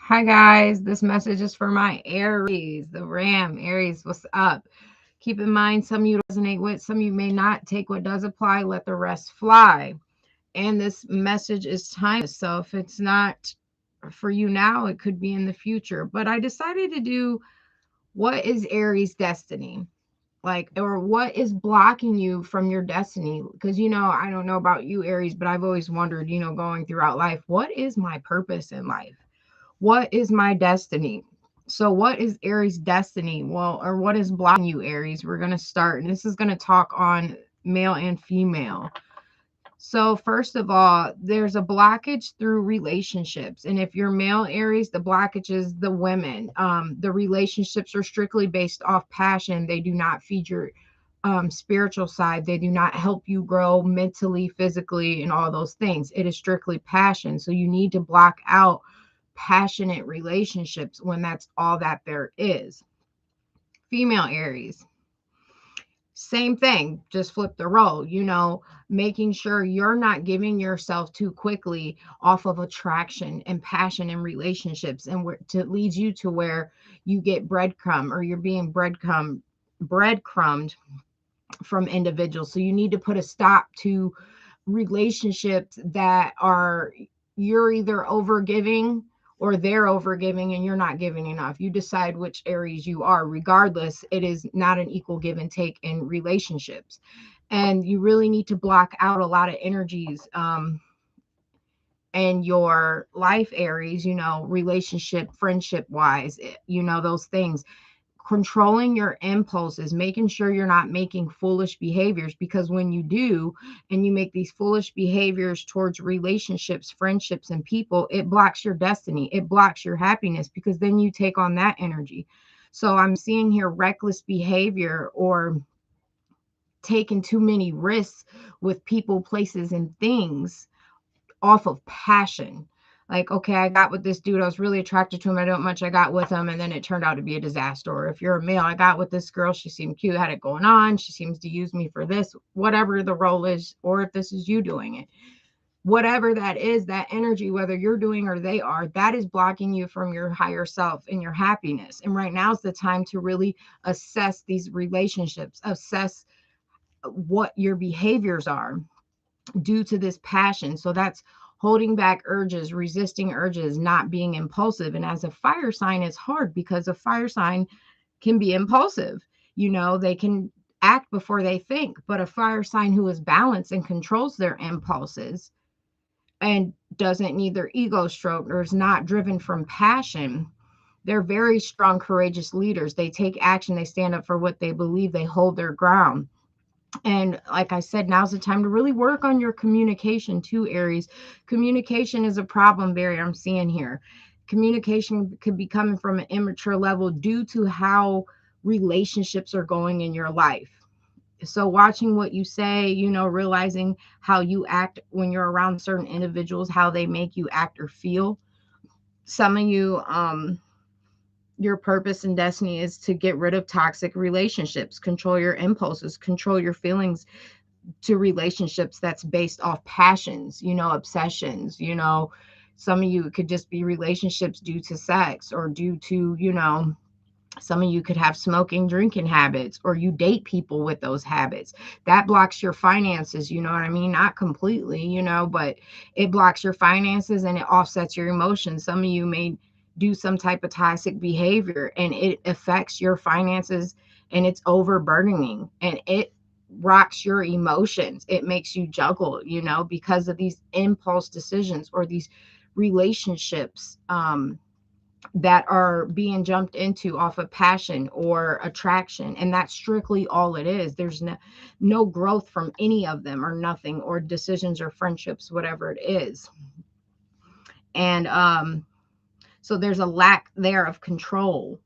Hi guys, this message is for my Aries, the Ram. Aries, what's up? Keep in mind, some of you resonate with, some of you may not. Take what does apply, let the rest fly. And this message is timeless. So if it's not for you now, it could be in the future. But I decided to do what is Aries' destiny? Like, or what is blocking you from your destiny? Because, I don't know about you, Aries, but I've always wondered, going throughout life, what is my purpose in life? What is my destiny? So, what is Aries' destiny? Well, or what is blocking you, Aries? We're going to start, and this is going to talk on male and female. So, first of all, there's a blockage through relationships. And if you're male Aries, the blockage is the women. The relationships are strictly based off passion, they do not feed your spiritual side, they do not help you grow mentally, physically, and all those things. It is strictly passion. So, you need to block out passionate relationships when that's all that there is. Female Aries, same thing, just flip the role, making sure you're not giving yourself too quickly off of attraction and passion in relationships, and where to leads you to where you get breadcrumb, or you're being breadcrumbed from individuals. So you need to put a stop to relationships that are, you're either overgiving or they're overgiving and you're not giving enough. You decide which Aries you are. Regardless, it is not an equal give and take in relationships. And you really need to block out a lot of energies in your life, Aries, relationship, friendship wise, those things. Controlling your impulses, making sure you're not making foolish behaviors, because when you do and you make these foolish behaviors towards relationships, friendships, and people, it blocks your destiny, it blocks your happiness, because then you take on that energy. So I'm seeing here reckless behavior, or taking too many risks with people, places, and things off of passion. Like, okay, I got with this dude, I was really attracted to him, I don't much, I got with him, and then it turned out to be a disaster. Or if you're a male, I got with this girl, she seemed cute, had it going on, she seems to use me for this, whatever the role is, or if this is you doing it, whatever that is, that energy, whether you're doing or they are, that is blocking you from your higher self and your happiness. And right now is the time to really assess these relationships, assess what your behaviors are due to this passion. So that's holding back urges, resisting urges, not being impulsive. And as a fire sign, it's hard because a fire sign can be impulsive. They can act before they think, but a fire sign who is balanced and controls their impulses and doesn't need their ego stroked, or is not driven from passion, they're very strong, courageous leaders. They take action, they stand up for what they believe, they hold their ground. And like I said, now's the time to really work on your communication too, Aries. Communication is a problem barrier I'm seeing here. Communication could be coming from an immature level due to how relationships are going in your life. So watching what you say, realizing how you act when you're around certain individuals, how they make you act or feel. Some of you, your purpose and destiny is to get rid of toxic relationships, control your impulses, control your feelings to relationships that's based off passions, obsessions. Some of you could just be relationships due to sex, or due to, some of you could have smoking, drinking habits, or you date people with those habits. That blocks your finances, you know what I mean? Not completely, but it blocks your finances and it offsets your emotions. Some of you may do some type of toxic behavior and it affects your finances, and it's overburdening, and it rocks your emotions. It makes you juggle, because of these impulse decisions, or these relationships that are being jumped into off of passion or attraction. And that's strictly all it is. There's no growth from any of them, or nothing, or decisions or friendships, whatever it is. And so there's a lack there of control.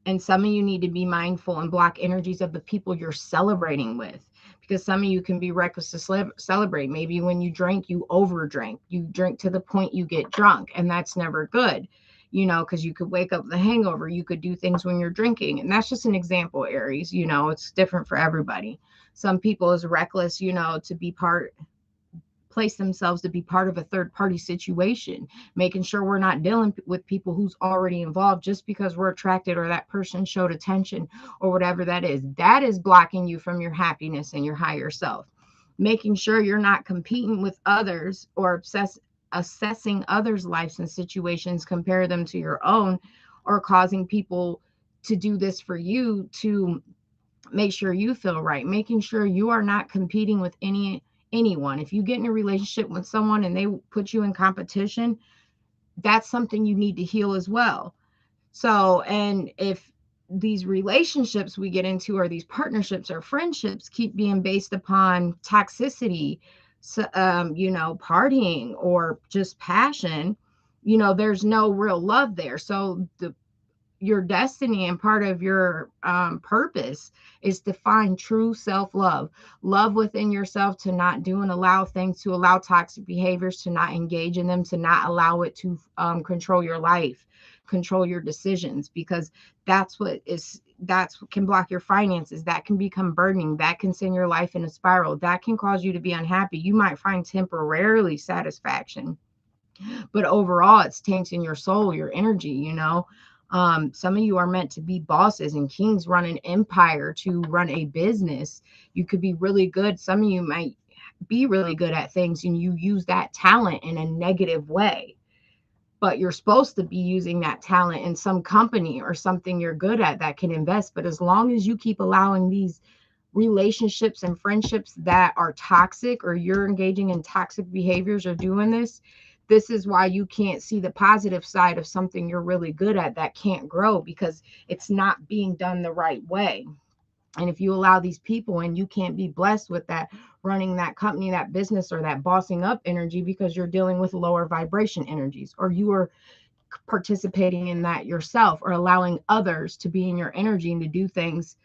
And some of you need to be mindful and block energies of the people you're celebrating with, because some of you can be reckless to celebrate. Maybe when you drink, you overdrink. You drink to the point you get drunk, and that's never good, because you could wake up with a hangover. You could do things when you're drinking. And that's just an example, Aries. It's different for everybody. Some people is reckless, to be place themselves to be part of a third party situation, making sure we're not dealing with people who's already involved just because we're attracted or that person showed attention or whatever that is. That is blocking you from your happiness and your higher self. Making sure you're not competing with others or assessing others' lives and situations, compare them to your own, or causing people to do this for you to make sure you feel right. Making sure you are not competing with anyone. If you get in a relationship with someone and they put you in competition, that's something you need to heal as well. So, and if these relationships we get into, or these partnerships or friendships, keep being based upon toxicity, so, partying or just passion, there's no real love there. So your destiny and part of your purpose is to find true self-love, love within yourself, to not do and allow things, to allow toxic behaviors, to not engage in them, to not allow it to control your life, control your decisions, because that's what can block your finances, that can become burdening, that can send your life in a spiral, that can cause you to be unhappy. You might find temporarily satisfaction, but overall it's tainting your soul, your energy. Some of you are meant to be bosses and kings, run an empire, to run a business. You could be really good. Some of you might be really good at things and you use that talent in a negative way, but you're supposed to be using that talent in some company or something you're good at that can invest. But as long as you keep allowing these relationships and friendships that are toxic, or you're engaging in toxic behaviors or doing this is why you can't see the positive side of something you're really good at that can't grow, because it's not being done the right way. And if you allow these people and you can't be blessed with that, running that company, that business, or that bossing up energy, because you're dealing with lower vibration energies, or you are participating in that yourself, or allowing others to be in your energy and to do things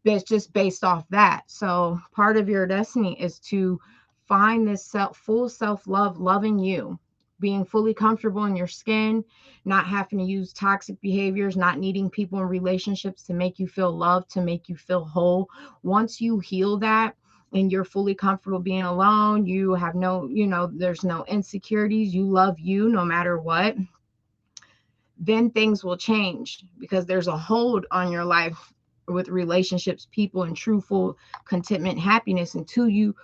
that's just based off that. So part of your destiny is to find this full self-love, loving you, being fully comfortable in your skin, not having to use toxic behaviors, not needing people in relationships to make you feel loved, to make you feel whole. Once you heal that and you're fully comfortable being alone, you have there's no insecurities, you love you no matter what, then things will change, because there's a hold on your life with relationships, people, and truthful contentment, happiness, until you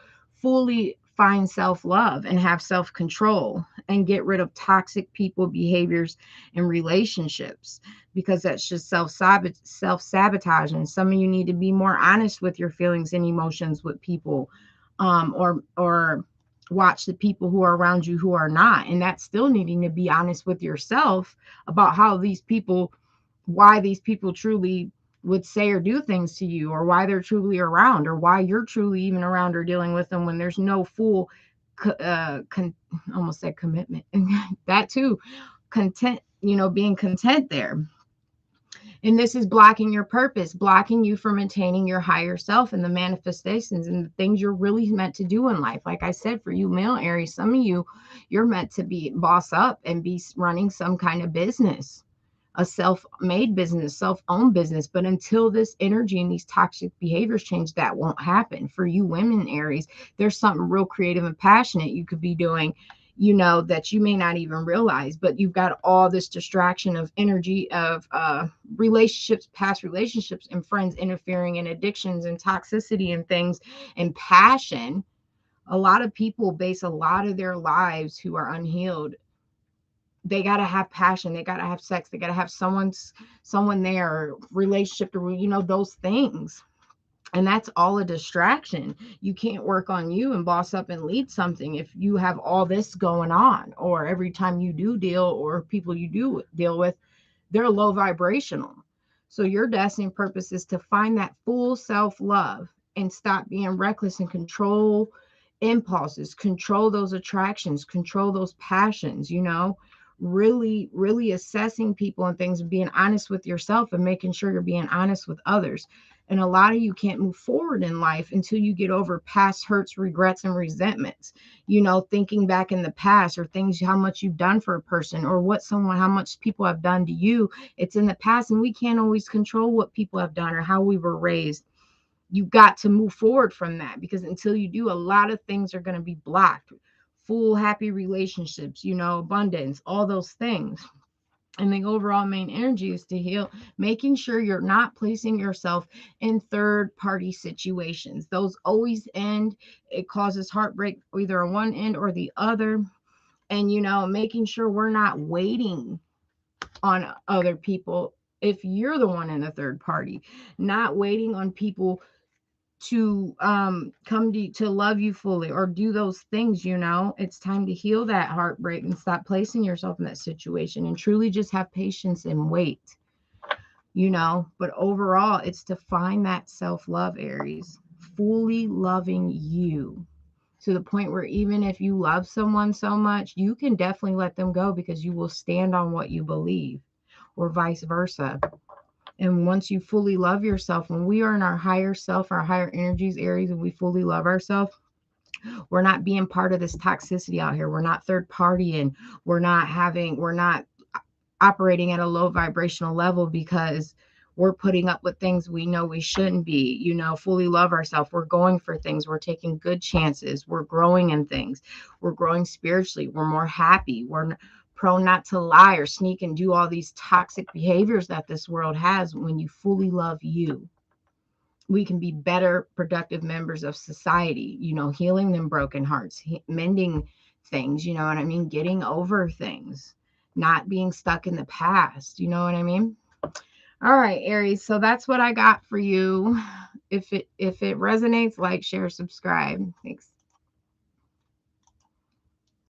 fully find self-love and have self-control and get rid of toxic people, behaviors, and relationships, because that's just self-sabotage. And some of you need to be more honest with your feelings and emotions with people, or watch the people who are around you who are not. And that's still needing to be honest with yourself about how why these people truly would say or do things to you, or why they're truly around, or why you're truly even around or dealing with them, when there's no full almost said commitment that too, content, being content there. And this is blocking your purpose, blocking you from attaining your higher self and the manifestations and the things you're really meant to do in life. Like I said, for you male Aries, some of you, you're meant to be boss up and be running some kind of business, a self-made business, self-owned business. But until this energy and these toxic behaviors change, that won't happen. For you women Aries, there's something real creative and passionate you could be doing, that you may not even realize, but you've got all this distraction of energy of relationships, past relationships, and friends interfering, and addictions and toxicity and things, and passion. A lot of people base a lot of their lives who are unhealed. They got to have passion, they got to have sex, they got to have someone there, relationship, those things. And that's all a distraction. You can't work on you and boss up and lead something if you have all this going on, or every time you do deal, or people you do deal with, they're low vibrational. So your destiny purpose is to find that full self-love and stop being reckless and control impulses, control those attractions, control those passions, really, really assessing people and things, and being honest with yourself and making sure you're being honest with others. And a lot of you can't move forward in life until you get over past hurts, regrets, and resentments. Thinking back in the past, or things, how much you've done for a person, or how much people have done to you. It's in the past, and we can't always control what people have done or how we were raised. you got to move forward from that, because until you do, a lot of things are going to be blocked. Full happy relationships, abundance, all those things. And the overall main energy is to heal, making sure you're not placing yourself in third party situations. Those always end. It causes heartbreak either on one end or the other. And, making sure we're not waiting on other people. If you're the one in the third party, not waiting on people to come to love you fully or do those things. It's time to heal that heartbreak and stop placing yourself in that situation and truly just have patience and wait. But overall, it's to find that self-love, Aries, fully loving you to the point where even if you love someone so much, you can definitely let them go because you will stand on what you believe, or vice versa. And once you fully love yourself, when we are in our higher self, our higher energies, Aries, and we fully love ourselves, we're not being part of this toxicity out here. We're not third partying. We're not operating at a low vibrational level because we're putting up with things we know we shouldn't be. Fully love ourselves. We're going for things. We're taking good chances. We're growing in things. We're growing spiritually. We're more happy. We're prone not to lie or sneak and do all these toxic behaviors that this world has. When you fully love you, we can be better, productive members of society, healing them broken hearts, mending things, you know what I mean? Getting over things, not being stuck in the past, you know what I mean? All right, Aries. So that's what I got for you. If it resonates, like, share, subscribe. Thanks.